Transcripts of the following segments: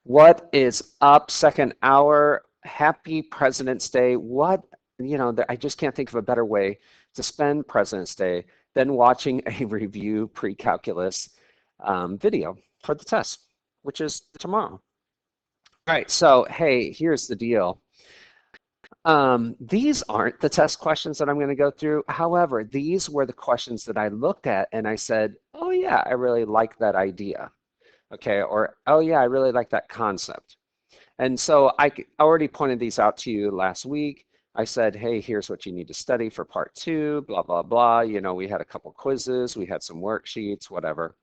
What is up, second hour? Happy President's Day. I just can't think of a better way to spend President's Day than watching a review pre-calculus video for the test, which is tomorrow. All right, so hey, here's the deal. These aren't the test questions that I'm going to go through. However, these were the questions that I looked at and I said, oh yeah, I really like that idea. Okay, or oh yeah, I really like that concept. And so I already pointed these out to you last week. I said, hey, here's what you need to study for part 2, blah, blah, blah. We had a couple quizzes, we had some worksheets, whatever.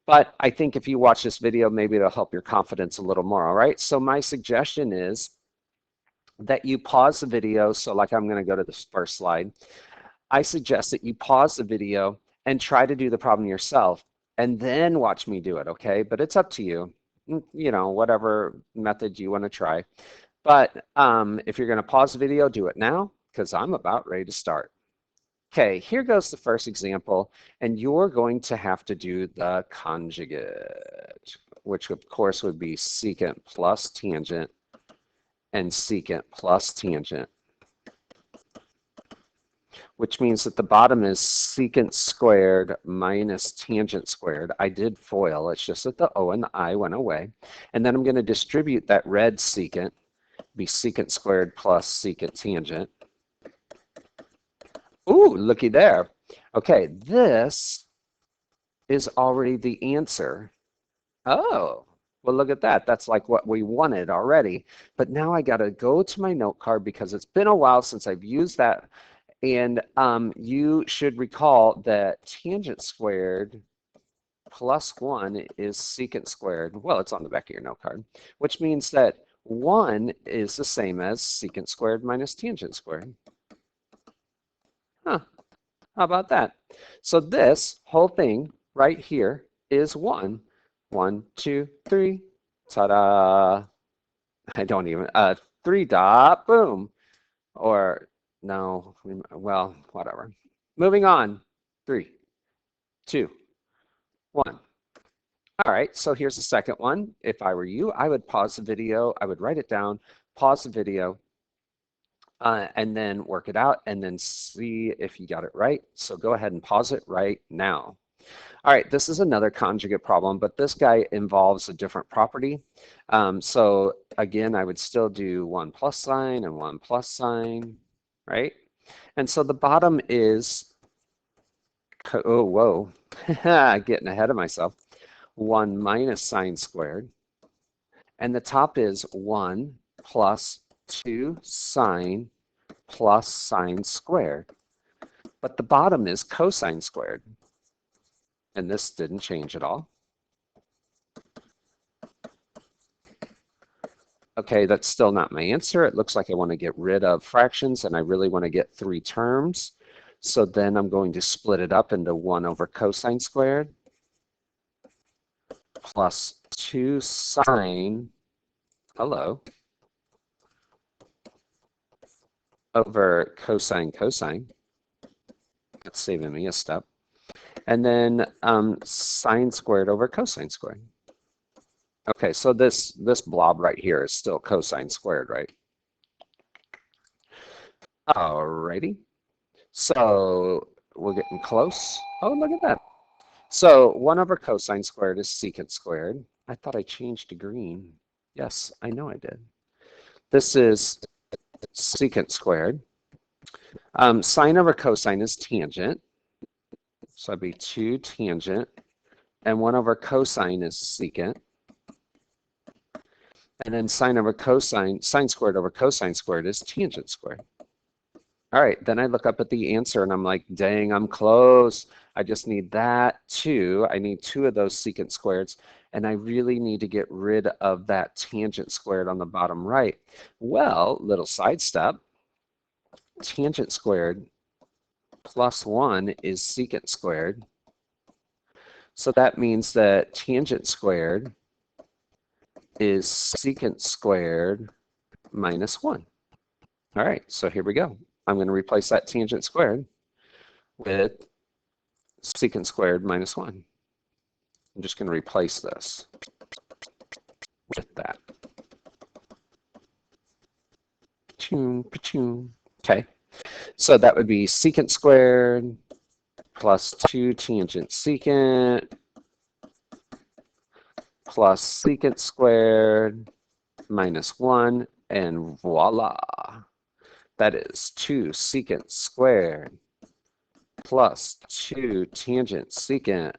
But I think if you watch this video, maybe it'll help your confidence a little more, all right? So my suggestion is that you pause the video. So like I'm gonna go to this first slide. I suggest that you pause the video and try to do the problem yourself and then watch me do it, okay? But it's up to you, whatever method you want to try. But if you're going to pause the video, do it now because I'm about ready to start. Okay, here goes the first example, and you're going to have to do the conjugate, which of course would be secant plus tangent and secant plus tangent, which means that the bottom is secant squared minus tangent squared. I did FOIL, it's just that the O and the I went away. And then I'm going to distribute that red secant, be secant squared plus secant tangent. Ooh, looky there. Okay, this is already the answer. Oh, well, look at that. That's like what we wanted already. But now I got to go to my note card because it's been a while since I've used that. And you should recall that tangent squared plus 1 is secant squared. Well, it's on the back of your note card, which means that 1 is the same as secant squared minus tangent squared. Huh, how about that? So this whole thing right here is 1. 1, 2, 3, ta-da. I don't even, 3 dot, boom. Or no, well, whatever. Moving on. 3, 2, 1. All right, so here's the second one. If I were you, I would pause the video, I would write it down, pause the video, and then work it out and then see if you got it right. So go ahead and pause it right now. All right, this is another conjugate problem, but this guy involves a different property. So again, I would still do 1 plus sign and 1 plus sign, right? And so the bottom is, oh, whoa, getting ahead of myself, 1 minus sine squared. And the top is 1 plus 2 sine plus sine squared. But the bottom is cosine squared. And this didn't change at all. Okay, that's still not my answer. It looks like I want to get rid of fractions and I really want to get 3 terms. So then I'm going to split it up into 1 over cosine squared plus 2 sine, hello, over cosine cosine. That's saving me a step. And then sine squared over cosine squared. Okay, so this blob right here is still cosine squared, right? Alrighty. So we're getting close. Oh, look at that. So 1 over cosine squared is secant squared. I thought I changed to green. Yes, I know I did. This is secant squared. Sine over cosine is tangent. So that'd be 2 tangent. And 1 over cosine is secant. And then sine over cosine, sine squared over cosine squared is tangent squared. All right, then I look up at the answer and I'm like, dang, I'm close. I just need that 2. I need 2 of those secant squareds. And I really need to get rid of that tangent squared on the bottom right. Well, little sidestep, tangent squared plus 1 is secant squared. So that means that tangent squared is secant squared minus 1. All right, so here we go. I'm going to replace that tangent squared with secant squared minus 1. I'm just going to replace this. with that. Okay, so that would be secant squared plus 2 tangent secant plus secant squared minus 1, and voila. That is 2 secant squared plus 2 tangent secant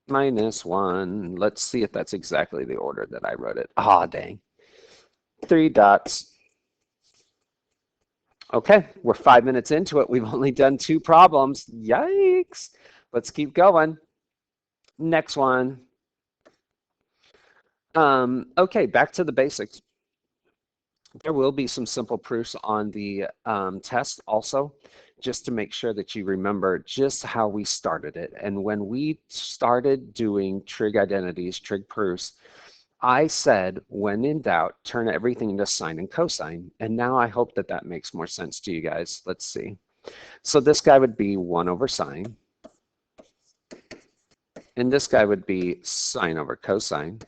minus 1. Let's see if that's exactly the order that I wrote it. Ah, dang. 3 dots. Okay, we're 5 minutes into it. We've only done 2 problems. Yikes. Let's keep going. Next one. Okay, back to the basics. There will be some simple proofs on the test also, just to make sure that you remember just how we started it. And when we started doing trig identities, trig proofs, I said, when in doubt, turn everything into sine and cosine. And now I hope that that makes more sense to you guys. Let's see. So this guy would be 1 over sine. And this guy would be sine over cosine.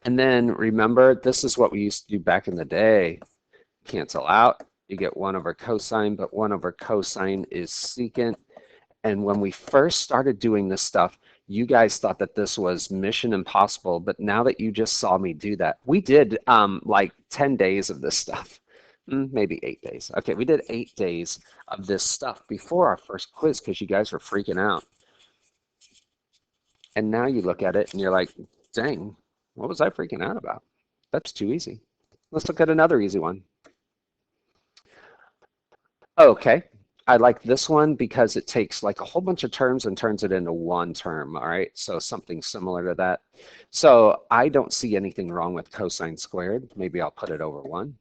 And then remember, this is what we used to do back in the day. Cancel out. You get 1 over cosine, but 1 over cosine is secant. And when we first started doing this stuff, you guys thought that this was mission impossible, but now that you just saw me do that, we did like 10 days of this stuff, maybe 8 days. Okay, we did 8 days of this stuff before our first quiz because you guys were freaking out. And now you look at it and you're like, dang, what was I freaking out about? That's too easy. Let's look at another easy one. Okay, I like this one because it takes like a whole bunch of terms and turns it into one term, all right? So something similar to that. So I don't see anything wrong with cosine squared. Maybe I'll put it over 1.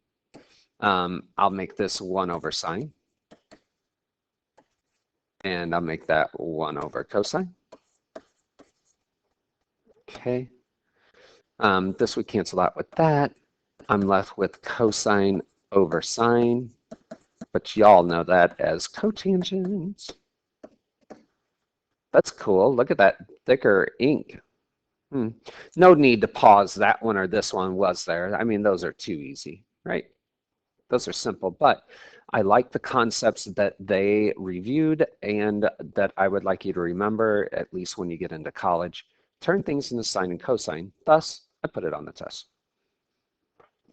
I'll make this 1 over sine. And I'll make that 1 over cosine. Okay. This would cancel out with that. I'm left with cosine over sine. But y'all know that as cotangents. That's cool. Look at that thicker ink. No need to pause that one or this one, was there? I mean, those are too easy, right? Those are simple, but I like the concepts that they reviewed and that I would like you to remember, at least when you get into college. Turn things into sine and cosine. Thus, I put it on the test.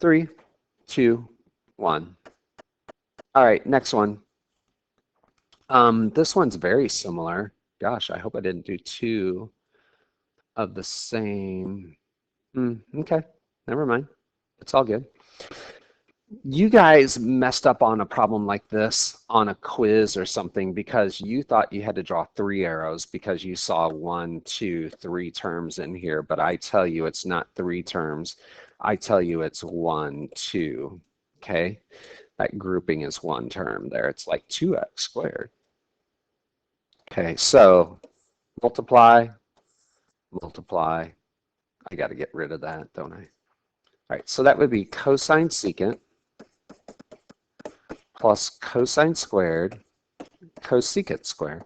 3, 2, 1. All right, next one. This one's very similar. Gosh, I hope I didn't do 2 of the same. Okay, never mind. It's all good. You guys messed up on a problem like this on a quiz or something because you thought you had to draw 3 arrows because you saw 1, 2, 3 terms in here, but I tell you it's not 3 terms. I tell you it's 1, 2, okay? That grouping is 1 term there. It's like 2x squared. Okay, so multiply, multiply. I got to get rid of that, don't I? All right, so that would be cosine secant plus cosine squared cosecant squared.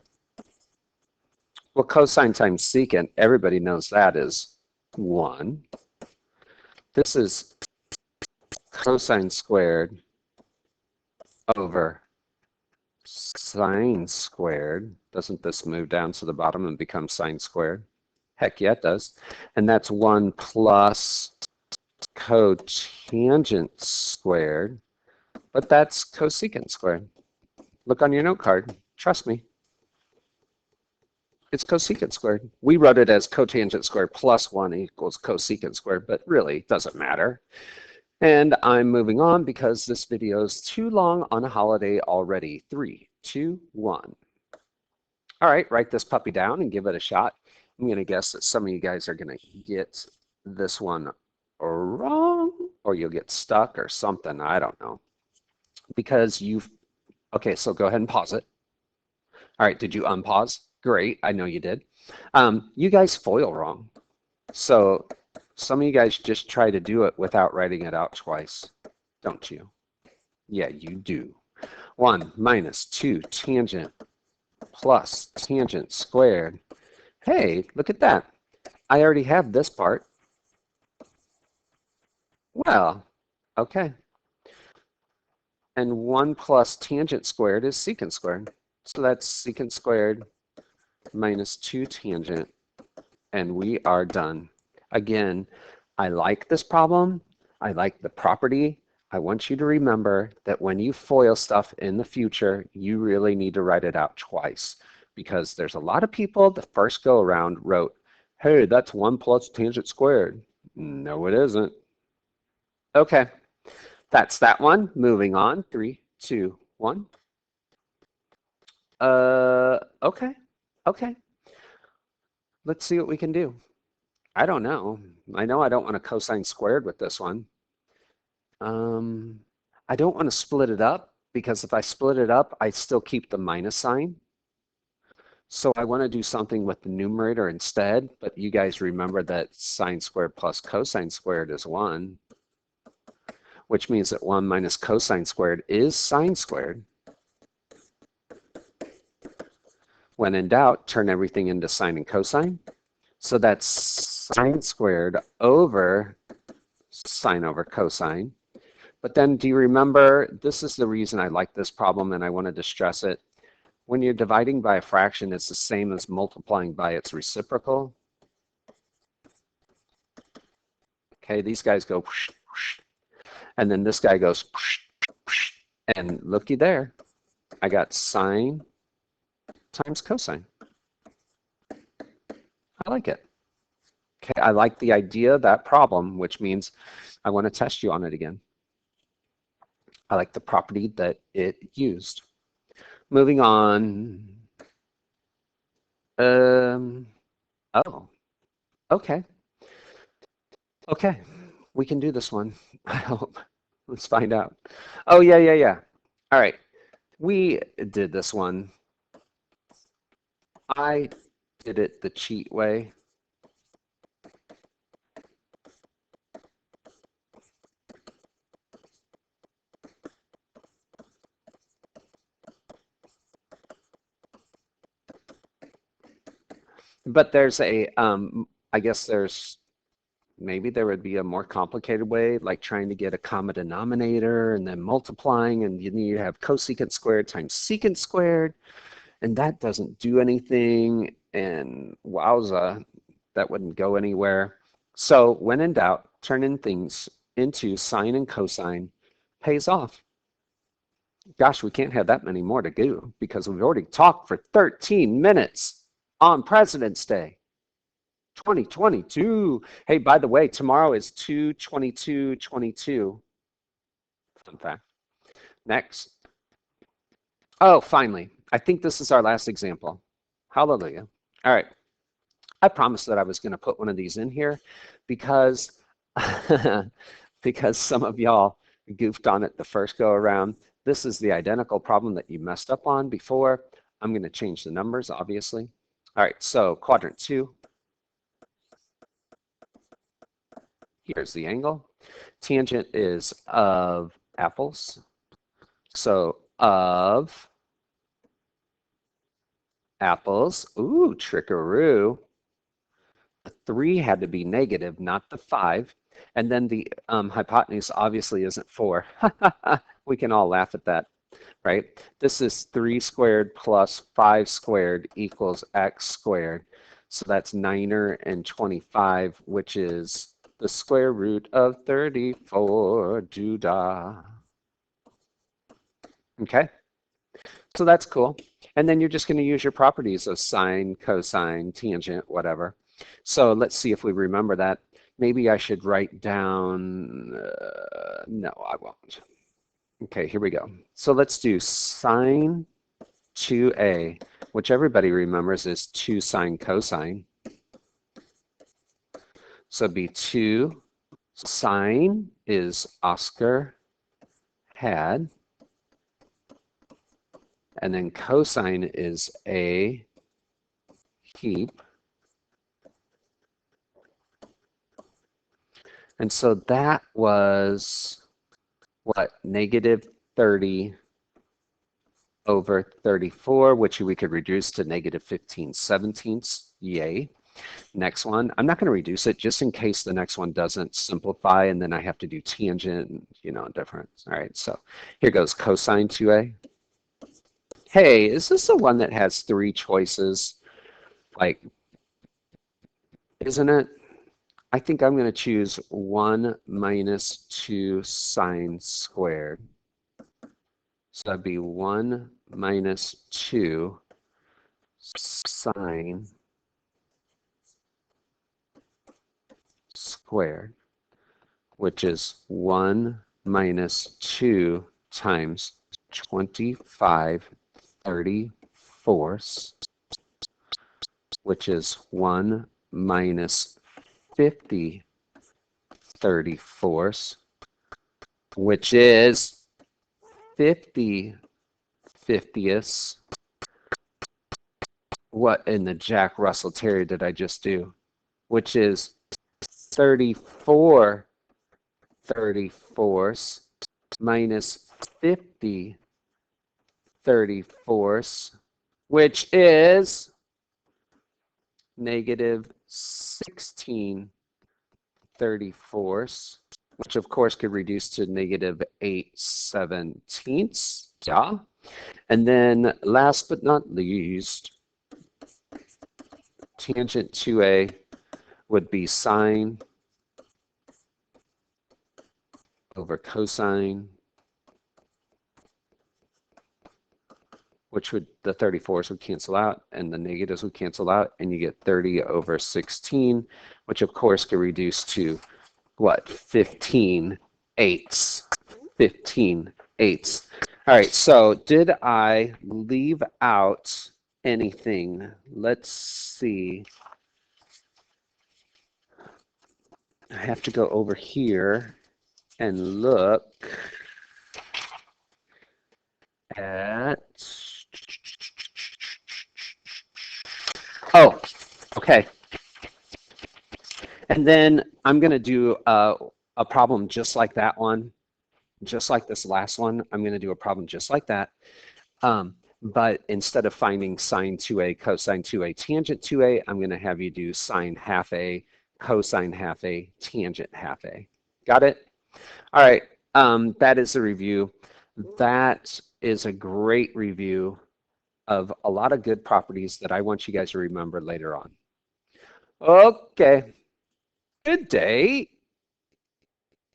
Well, cosine times secant, everybody knows that is 1. This is cosine squared over sine squared. Doesn't this move down to the bottom and become sine squared? Heck yeah, it does. And that's 1 plus cotangent squared, but that's cosecant squared. Look on your note card. Trust me. It's cosecant squared. We wrote it as cotangent squared plus 1 equals cosecant squared, but really it doesn't matter. And I'm moving on because this video is too long on a holiday already. 3, 2, 1. All right, write this puppy down and give it a shot. I'm going to guess that some of you guys are going to get this one wrong, or you'll get stuck or something. I don't know. Because you've, okay, so go ahead and pause it. All right, did you unpause? Great, I know you did. You guys FOIL wrong. So some of you guys just try to do it without writing it out twice, don't you? Yeah, you do. 1 minus 2 tangent plus tangent squared. Hey, look at that. I already have this part. Well, okay. And 1 plus tangent squared is secant squared. So that's secant squared minus 2 tangent, and we are done. Again, I like this problem. I like the property. I want you to remember that when you FOIL stuff in the future, you really need to write it out twice, because there's a lot of people the first go around wrote, hey, that's 1 plus tangent squared. No, it isn't. Okay, that's that one. Moving on. 3, 2, 1. Okay. Okay. Let's see what we can do. I don't know. I know I don't want to cosine squared with this one. I don't want to split it up, because if I split it up, I still keep the minus sign. So I want to do something with the numerator instead, but you guys remember that sine squared plus cosine squared is 1, which means that 1 minus cosine squared is sine squared. When in doubt, turn everything into sine and cosine. So that's sine squared over sine over cosine. But then do you remember, this is the reason I like this problem and I wanted to stress it. When you're dividing by a fraction, it's the same as multiplying by its reciprocal. Okay, these guys go whoosh, whoosh, and then this guy goes whoosh, whoosh, and looky there, I got sine times cosine. I like it. Okay, I like the idea of that problem, which means I want to test you on it again. I like the property that it used. Moving on. Oh, okay. Okay, we can do this one. I hope. Let's find out. Oh, yeah. All right, we did this one. I did it the cheat way. But there's a, I guess maybe there would be a more complicated way, like trying to get a common denominator and then multiplying, and you have cosecant squared times secant squared, and that doesn't do anything, and wowza, that wouldn't go anywhere. So when in doubt, turning things into sine and cosine pays off. Gosh, we can't have that many more to do because we've already talked for 13 minutes on President's Day 2022. Hey, by the way, tomorrow is 2/22/22. Fun fact. Next. Oh, finally. I think this is our last example. Hallelujah. All right. I promised that I was going to put one of these in here because because some of y'all goofed on it the first go around. This is the identical problem that you messed up on before. I'm going to change the numbers, obviously. All right, so quadrant 2. Here's the angle. Tangent is of apples. So of apples. Ooh, trickaroo. The 3 had to be negative, not the 5. And then the hypotenuse obviously isn't 4. We can all laugh at that, right? This is 3 squared plus 5 squared equals x squared. So that's 9er and 25, which is the square root of 34. Doodah. Okay, so that's cool. And then you're just going to use your properties of sine, cosine, tangent, whatever. So let's see if we remember that. Maybe I should write down, no, I won't. Okay, here we go. So let's do sine 2a, which everybody remembers is 2 sine cosine. So it'd be 2 sine is Oscar had, and then cosine is a heap. And so that was what, negative 30 over 34, which we could reduce to negative 15/17. Yay. Next one, I'm not going to reduce it just in case the next one doesn't simplify and then I have to do tangent, you know, difference. All right, so here goes cosine 2a. Hey, is this the one that has 3 choices? Like, isn't it? I think I'm going to choose 1 minus 2 sine squared. So that'd be 1 minus 2 sine squared, which is 1 minus 2 times 25/34, which is 1 minus 50/34, which is 50/50. What in the Jack Russell Terrier did I just do? Which is 34/34 minus 50/34, which is negative 16/34, which of course could reduce to negative 8/17. Yeah. And then last but not least, tangent 2a would be sine over cosine, which would, the 34s would cancel out and the negatives would cancel out, and you get 30/16, which of course could reduce to what? 15/8. 15/8. All right, so did I leave out anything? Let's see. I have to go over here and look at, oh, okay. And then I'm going to do a problem just like that one, just like this last one. I'm going to do a problem just like that. But instead of finding sine 2a, cosine 2a, tangent 2a, I'm going to have you do sine half a, cosine half a, tangent half a. Got it? All right. That is the review. That is a great review of a lot of good properties that I want you guys to remember later on. Okay. Good day.